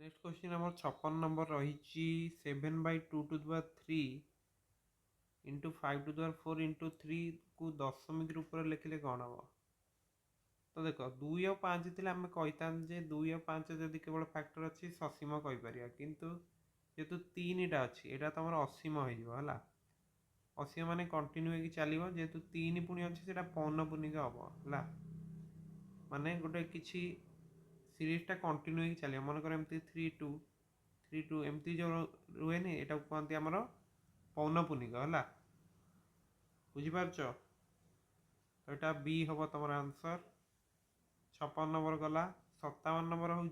Next question आम 56 number रही 7/2 into 5 into 3 को दशमिक रूप में लिखिले कौन हम। तो देख 2 और 5 थे आम कही जे 2 और 5 जब केवल फैक्टर अच्छी ससीम कहीपर कितु जेहेतु 3टा अच्छी यहाँ तुम असीम होगा असीम मान कंटिन्यू होगी चलो जेहेतु 3 पुणी अच्छी से पौनपुनिक हम है माने गोटे किसी सीरीजटा कंटिन्यू होगी चलो मनकर एमती 3 2 एमती जो रुए यहाँ कहते आमर पौनपुनिक है बुझीपार तो यहाँ बी हम तुम आंसर 56 नंबर गला 57 नंबर हूँ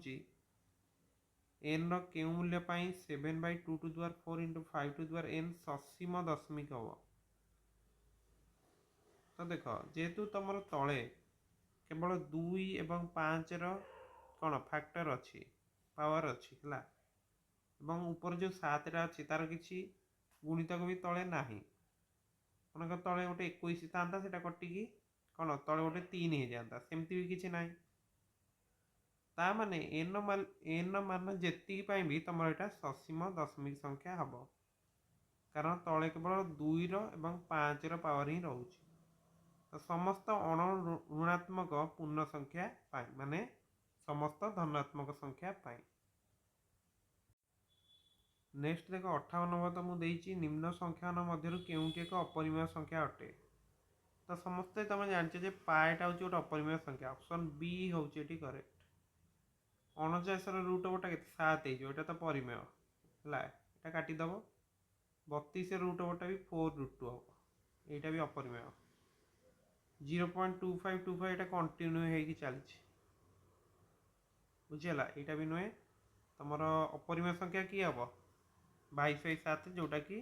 एन रू मूल्य 7/2 इंटू 5 ससीम दशमिक हम। तो देख जेहेतु तुम तले केवल 2 एवं 5 कौन फैक्टर अच्छी पावर अच्छी है ऊपर जो 7टा अच्छी तार किसी गुणितक भी तले ना मन तले गोटे 21 था से कटिकी कौन तले गोटे 3 हो जाता सेमती भी किसी ना ताने एन मान जी भी तुम यहाँ ससीम दशमिक संख्या हम कारण तले केवल 2 एवं 5 पावर ही रोचे तो समस्त अण ऋणात्मक पूर्ण संख्या माने समस्त धनात्मक संख्या पाई। नेक्स्ट देख 58 नंबर तो मुझे निम्न संख्या मध्य केउटी एक अपरिमेय संख्या अटे। तो समस्ते तुम जानचे पाएटा हूँ गोटे अपरिमेय संख्या ऑप्शन बी हूँ करेक्ट 49 रूट ओवरटा के 7 हो तो परिमेय है यहाँ काटिदेव 32 रूट ओवरटा भी 4√2 हम यहाँ भी अपरिमेय 0.2525 यहाँ कंटिन्यू होगी चलती बुझीगला यहाँ भी नुहे तुम अपरिमेय संख्या कि हम 22/7 जोटा कि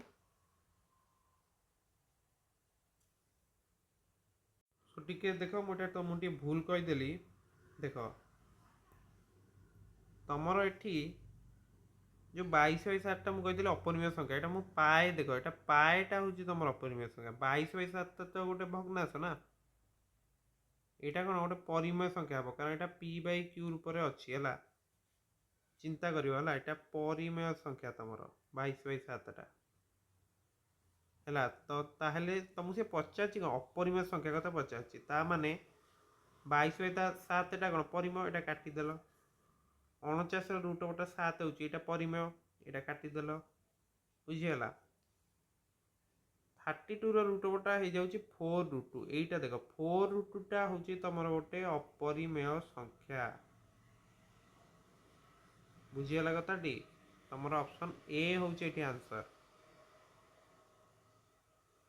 टी देख मुझे तो मुझे भूल कहीदेली देख तुमर एटी जो 22/7 मुझे अपरिमेय संख्या यहाँ मुझे पाए देख यहाँ पाएटा हूँ तुम अपरिमेय संख्या 22/7 तो गोटे भग्नांश ना यहाँ कौन गोटे परिमेय संख्या हम कारण यहाँ p/q रूप में अच्छी है चिंता कर यहाँ परिमेय संख्या तुम 22/7 है तो ताहले तुमको से पचार अपरिमेय संख्या कथा पचार माने 22/7 कौन परिमेय यहाँ काटिदेल 49 रूट ओवरटा 7 होता परिमेय यहाँ काटिदेल बुझीगला 32 रूट ओवरटा हो जाऊँगी 4√2 यहीटा देख 4√2टा हूँ तुम गोटे अपरिमेय संख्या बुझीगला कथाटी तुम ऑप्शन ए हूँ आंसर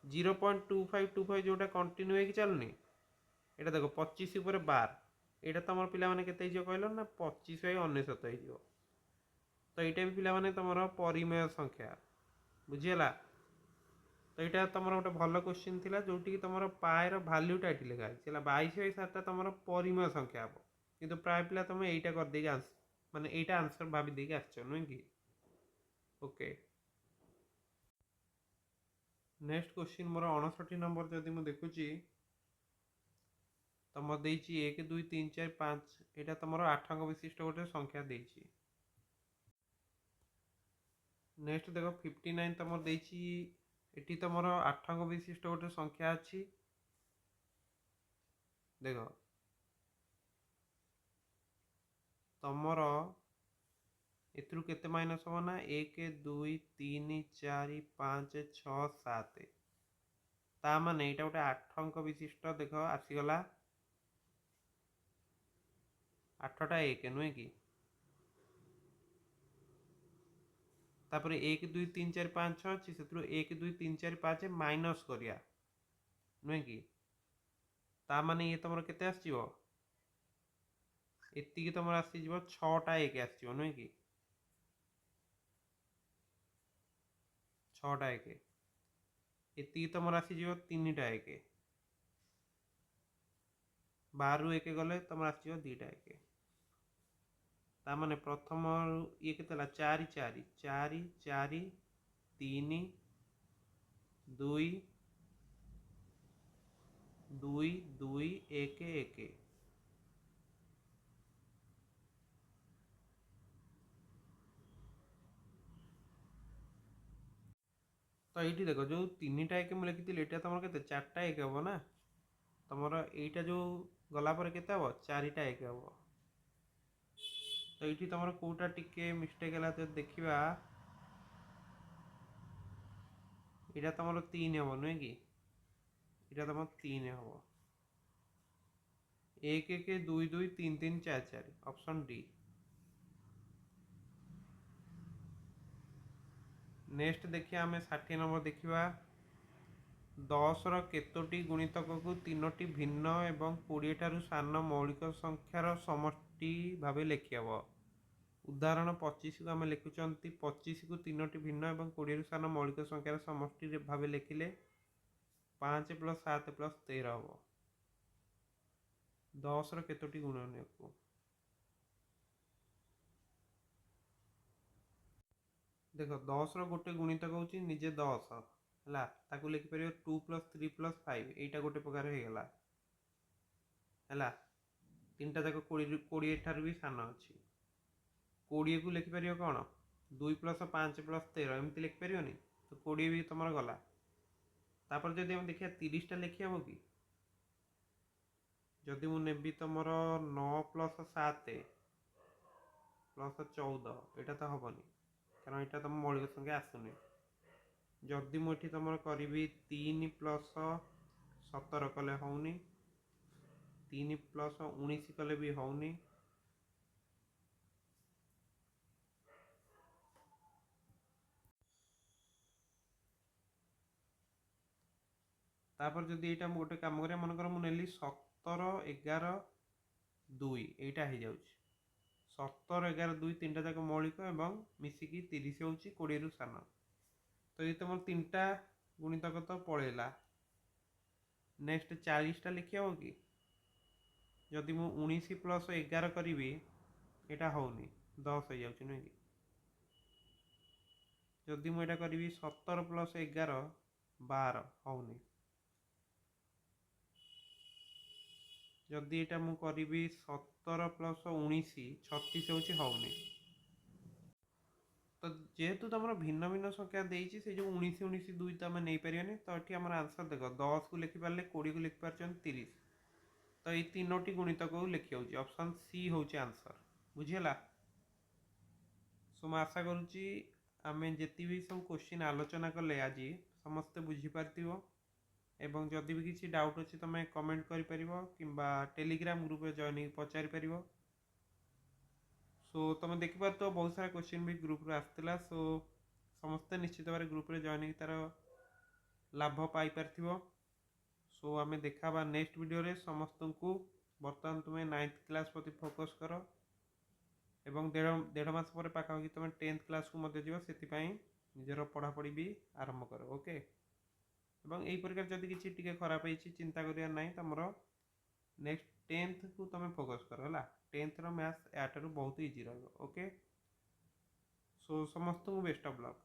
0.2525 जोटा कंटिन्यू होगी चलुनी यहाँ देख 25 ऊपर 12 यहाँ तुम पे के कहल ना 25/99 तो यहाँ भी पे तुम परिमेय संख्या बुझीगला तो यहाँ तुम गोटे भल क्वेश्चन थी जो तुम पाएर भाल्यूटा ये लिखा है 22/7 तुम परिमेय संख्या हम कितु प्राय पिला तुम यहीटा कर माने यहीटा आंसर भाभी देके आस नुहे कि ओके। नेक्स्ट क्वेश्चन मोर 59 नंबर जदि मुझे देखुची तुम देती 1 2 3 4 5 यहाँ तुम 8 अंक विशिष्ट गोटे संख्या देती। नेक्स्ट देख 59 तुम देती ये तुम 8 अंक विशिष्ट गोटे संख्या अच्छी देख तुमर एथरू केते माइनस हम ना 1 2 3 4 5 6 7 ता माने यहाँ गोटे 8 अंक विशिष्ट देख आसीगला 8टा 1 नुहे कि तापर 1 2 3 4 5 6 अच्छी से 1 2 3 4 5 माइनस करिया नुहे कि ता माने ये तुम केते आसो एति तुम आसीज 6टा 1 आसो नुहे कि 6टा 1 एति तुम आसीज 3टा 1 12 1 गले तुम आसो 2टा 1 ताने प्रथम ये के 4 4 4 4 3 2 2 2 1 1 तो ये देख जो 3टा एक मुझे लिखी ये तुम के 4टा एक हम ना तुम यहीटा जो गलापर के 4टा एक हम तो ये तुम कौटा टिके मिस्टेक है तो देखा यहाँ तुम 3 हम नुहे कि यहाँ तुम 3 हम 1 1 2 2 3 3 4 4 ऑप्शन डी। नेक्स्ट देखिए आम 60 नंबर देखा 10 केतोटी गुणितक को 3टी भिन्न एवं 20 ठारू सान मौलिक संख्यार समष्टि भाव लिखिहब। उदाहरण 25 को आम लिखुंट 25 को 3टी भिन्न एवं 20 सान मौलिक संख्यार समष्टि भाव लिखिले 5 + 7 + 13 हम 10 केतोटी गुणन को देख 10 गोटे गुणितक हूँ निजे 10 है ताकू लिखिपर 2 + 3 + 5 यहीटा गोटे प्रकार होगा है 3टा जाक 20 ठार भी सान अच्छी 20 को लिखिपर कौन 2 + 5 + 13 एमती लिखिपर तो 20 भी तुम गला तापर जब हम देखिए 30टा लिखी हम कि जदि मुझे तुम 9 + 7 + 14 यहाँ तो हेनी कारण यहाँ तुम मौलिक संख्या आसुनी जदि मुझे तुम करी 3 + 17 कले होनी 3 + 19 कले भी होनी तापर जदि यहाँ गोटे कम करें मनकर मुझे 17 11 2 यहाँ हो जाऊँ 17 11 2 3टा जाक मौलिक एवं मिसिकी 30 हूँ 20 रु सान तो ये तुम 3टा गुणितक तो पलैला नेक्स्ट 40टा लिखी हम कि जदि मु 19 + 11 करी यहाँ होनी 10 हो जाऊँ नुहे कि जदि मुझे करी 17 + 11 12 होनी जदि यहाँ मुझे करी 17 + 19 36 हूँ होनी तो जेहेतु तुम भिन्न भिन्न संख्या देती से जो 19 19 2 तो आम नहीं पारे तो ये आम आंसर देख 10 को लिखिपारे 20 को लिखिपार 30 तो ये 3टी गुणितक को लिखी होची ऑप्शन सी होची आंसर बुझीगला। सो मैं आशा करुच्ची आम जिते भी सब क्वेश्चन आलोचना कले आज समस्ते बुझीपार एवं जदि भी किसी डाउट अच्छी तुम कमेंट कर कि टेलीग्राम ग्रुप में जॉइन पचारि पार सो तुम देखिपार तो बहुत सारा क्वेश्चन भी ग्रुप रे आसला सो समस्ते निश्चित भाव ग्रुप रे जॉइन तार लाभ पाई पार सो आम देखा नेक्स्ट वीडियो रे समस्त को बर्तमान तुम्हें 9th क्लास प्रति फोकस कर एवं डेढ़ मास पर पाखापाखि तुम 10th क्लास को मध्य जीव से निजर पढ़ापढ़ी भी आरंभ कर ओके एवं यही प्रकार जब किसी टी खराब होती चिंता करियार ना तुम नेक्स्ट 10th को तुम फोकस कर है 10th मैथ्स याठार बहुत इजी रहा ओके सो समस्त को बेस्ट ऑफ लक।